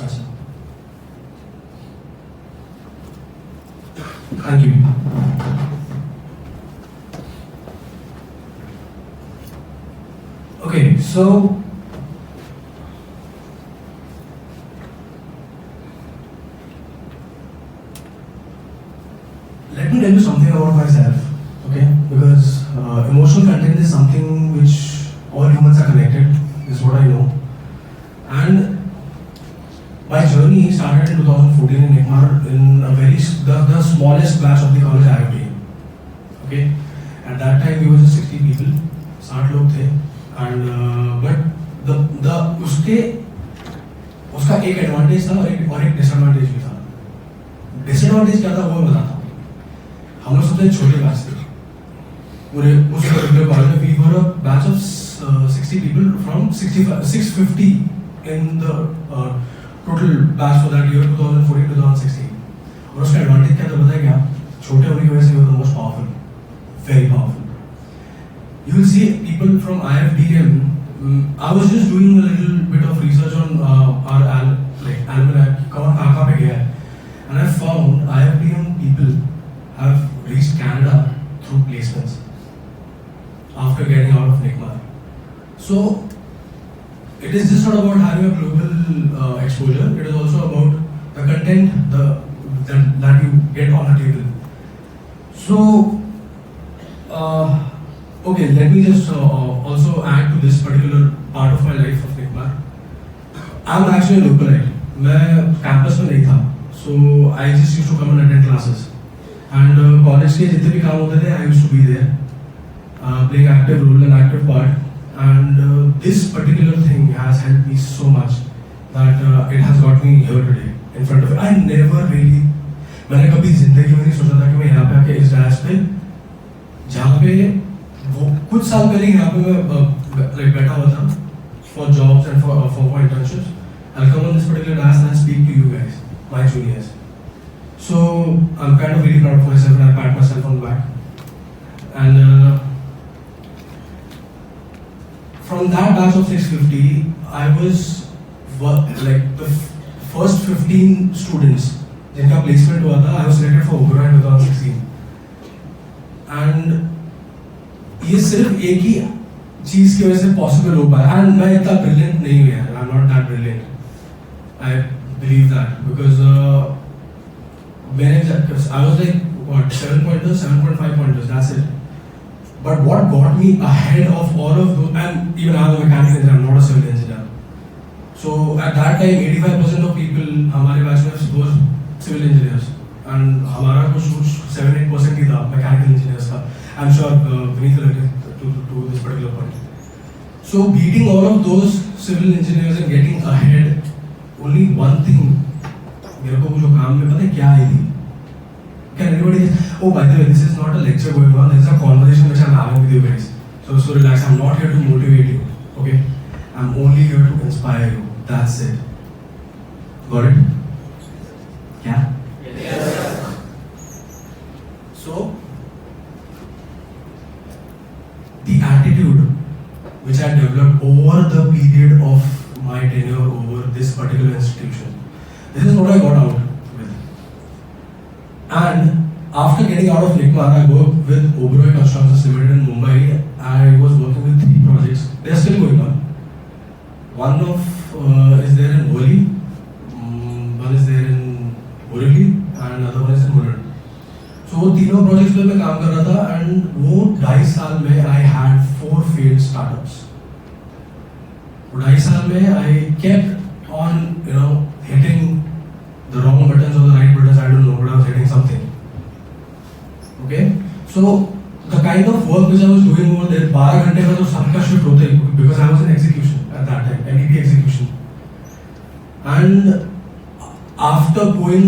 अच्छा, thank you. Okay, so let me tell you something about myself, okay? Because emotional content is something which all humans are connected, is what I know. And my journey started in 2014 in Neckmar in the smallest class of the college I have been. Okay? At that time we were just 60 people, 60 लोग थे. And but उसका एक advantage था और एक disadvantage भी था. Disadvantage क्या था वो मैं बताता हूँ. हम लोग सबसे छोटे बैच थे पूरे उस पर्टिकुलर कॉलेज में. We were a batch of 60 people from 650 in the total batch for that year 2014-2016. और उसका एडवांटेज क्या था पता है क्या? छोटे होने की वजह से वो the most powerful, very powerful. You will see people from IFBM. I was just doing a little bit of research on our alumni कहाँ पे गया है, and I found IFBM people have reached Canada through placements after getting out of Neckmar. So it is just not about having a global exposure. It is also about the content that you get on the table. So okay, let me just also add to this particular part of my life of Neckmar. I'm actually a localite. मैं campus में नहीं था, so I just used to come and attend classes. And college के जितने भी काम होते थे, I used to be there, playing active role and active part. And this particular thing has helped me so much that it has got me here today in front of it. I never really, मैंने कभी जिंदगी में नहीं सोचा था कि मैं यहाँ पे आके इस डायस पे, जहाँ पे वो कुछ साल पहले यहाँ पे मैं बैठा हुआ था for jobs and for internships. I'll come on this particular dais and I'll speak to you guys, my juniors. So I'm kind of really proud of myself and I pat myself on the back. And from that batch of 650, I was like the first 15 students जिनका placement हुआ था. I was selected for Oberoi in 2016. And ये सिर्फ एक ही चीज की वजह से possible हो पाया. And मैं इतना brilliant नहीं हूँ यार. I'm not that brilliant. I believe that because I was like what 7 pointers, 7.5 pointers. That's it. But what got me ahead of all of those, and even I'm a mechanical engineer, I'm not a civil engineer. So at that time, 85% of people हमारे batch में were civil engineers, and हमारा कुछ 7-8% ही था mechanical engineers का. I'm sure Vineet will agree to this particular point. So beating all of those civil engineers and getting ahead, only one thing मेरे को जो काम में पता है क्या आई थी? Can anybody? Oh, by the way, this is not a lecture going on. This is a conversation which I'm having with you guys. So relax. I'm not here to motivate you. Okay? I'm only here to inspire you. That's it. Got it? Yeah. Yes. So the attitude which I developed over the period of my tenure over this particular institution. This is what I got out with. And after getting out of Neckmar, I worked with Oberoi Constructions Limited in Mumbai. I was working with 3 projects. They are still going on. One is there in Worli, one is there in Borivali, and another one is in Mulund. So वो तीनों projects पे मैं काम कर रहा था, and वो 2.5 साल में I had 4 failed startups. वो 2.5 साल में I kept on, hitting the wrong buttons or the right buttons. I don't know, but I was hitting something. Okay, so the kind of work which I was doing over there, 12 घंटे का तो सबका shift होता है because I was in execution at that time, MEP execution. And after going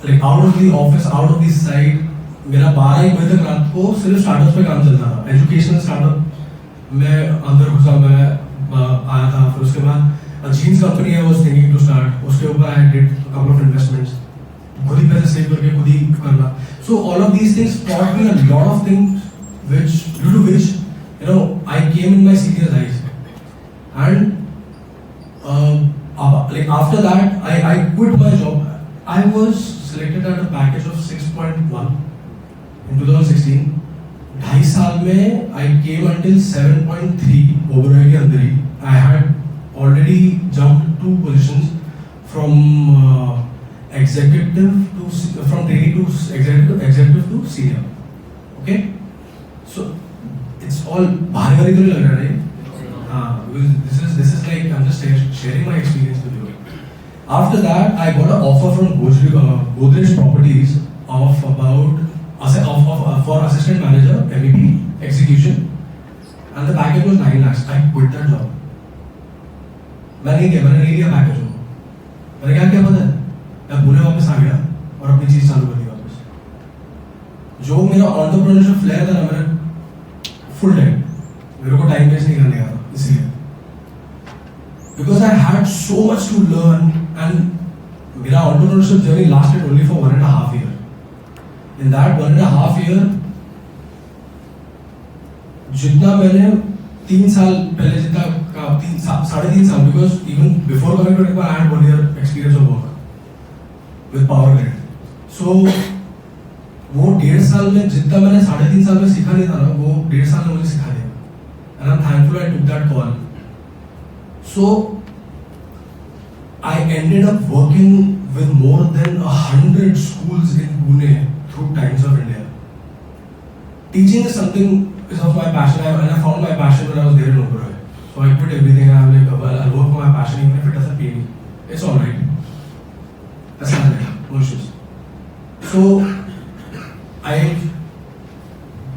like out of the office, out of the site, मेरा 12 बजे तक रात को सिर्फ स्टार्टअप्स पे काम चलता था. एजुकेशनल स्टार्टअप मैं अंदर घुसा, मैं आया था. फिर उसके बाद जीन्स कंपनी है, वाज थिंकिंग टू स्टार्ट. उसके ऊपर I did couple of investments, खुद ही पैसे सेव करके खुद ही करना. So all of these things taught me a lot of things which due to which I came in my senior's eyes. And like after that, I quit my job. I was selected at a package of 6.1 in 2016. 2.5 साल में I came until 7.3 overall के अंदर ही. I had already jumped 2 positions from executive to from trainee to executive to senior. Okay, so it's all भारी तो नहीं लग रहा है. This is like I'm just sharing my experience with you. After that, I got an offer from Godrej Properties of about for assistant manager, MEP execution, and the package was 9 lakhs. I quit that job. मैंने नहीं लिया package को. मैंने क्या किया पता है? मैं पुणे वापस आ गया और अपनी चीज चालू कर दी वापस. जो मेरा एंटरप्रेन्योरशिप फ्लेयर था ना, मेरा फुल टाइम, मेरे को टाइम वेस्ट नहीं करने का था इसलिए. Because I had so much to learn and मेरा entrepreneurship journey lasted only for 1.5 years. In that 1.5 years, जितना मैंने 3 साल पहले जितना का 3.5 साल, because even before coming to Tech I had 1 year experience of work with Power Grid. So वो 1.5 साल में जितना मैंने 3.5 साल में सीखा नहीं था ना, वो 1.5 साल में मुझे सिखा दिया. And I'm thankful I took that call. So I ended up working with more than 100 schools in Pune through Times of India. Teaching is something is of my passion, and I found my passion when I was there in Oberoi. So I quit everything and I'm like, well, I'll work for my passion even if it doesn't pay me. It's alright. That's not it. No issues. So I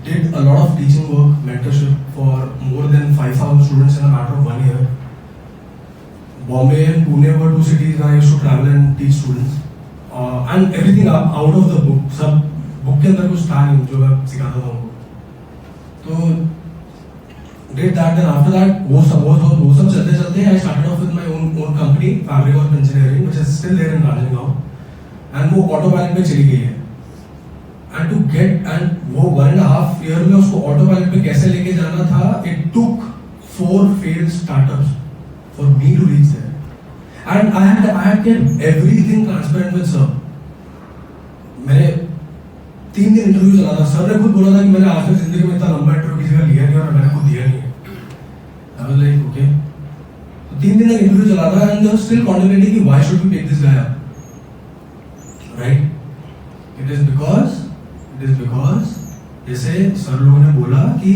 did a lot of teaching work, mentorship for more than 5,000 students in a matter of 1 year. Bombay and Pune were 2 cities where I used to travel and teach students. And everything out of the book. सब book के अंदर कुछ था नहीं जो मैं सिखाता था उनको. तो did that, then after that वो सब चलते I started off with my own company, Fabric of Engineering, which is still there in Ranjangaon. And वो autopilot पे चली गई है. And to get and वो 1.5 year में उसको autopilot पे कैसे लेके जाना था, it took 4 failed startups for me to reach there. And I had kept everything transparent with sir. मैंने 3 दिन इंटरव्यू चला था. सर ने खुद बोला था कि मैंने आज तक जिंदगी में इतना लंबा इंटरव्यू किसी का लिया नहीं और मैंने खुद दिया नहीं है. I was like, okay. तो 3 दिन तक इंटरव्यू चला था and they were still contemplating कि why should we take this guy up, right? It is because जैसे सर लोगों ने बोला कि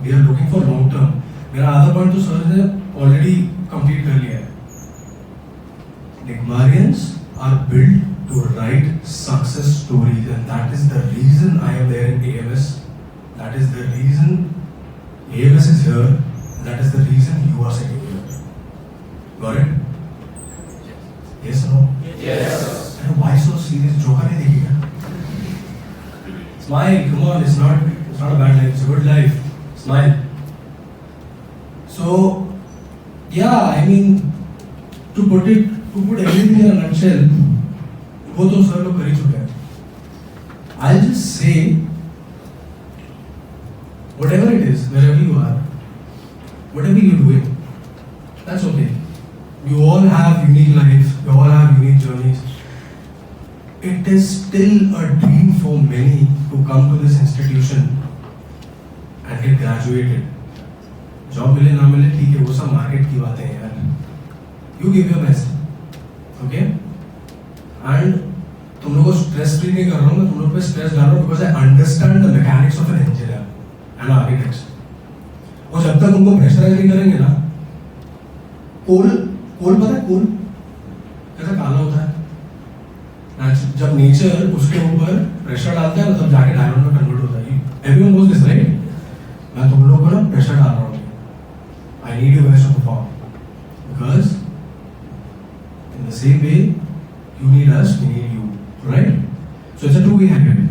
we are looking for long term. मेरा आधा पॉइंट तो सर ने ऑलरेडी कंप्लीट कर लिया है. Digmarians are built to write success stories, and that is the reason I am there in AMS. That is the reason AMS is here. And that is the reason you are sitting here. Got it? Yes or no? Yes. And why so serious? Joker नहीं देखिएगा. Smile. Come on. It's not a bad life. It's a good life. Smile. So, yeah, I mean, to put everything in a nutshell, वो तो sir लोग कर ही चुके हैं. I'll just say, whatever it is, wherever you are, whatever you're doing, that's okay. You all have unique lives, you all have unique journeys. It is still a dream for many to come to this institution and get graduated. Job मिले ना मिले ठीक है, वो सब market की बातें हैं यार. You give your best, okay? And तुम लोगों को स्ट्रेस फ्री नहीं कर रहा हूँ मैं, तुम लोग पे स्ट्रेस डाल रहा हूँ because I understand the mechanics of an engineer and architects. और जब तक उनको प्रेशराइज नहीं करेंगे ना, कोल पता है कोल कैसा काला होता है. जब नेचर उसके ऊपर प्रेशर डालता है ना तब जाके डायमंड में कन्वर्ट होता है. Everyone knows this, right? मैं तुम लोगों को ना प्रेशर डाल रहा हूँ. I need you guys to perform because in the same way you need us, we need you, right? So it's a two-way habit.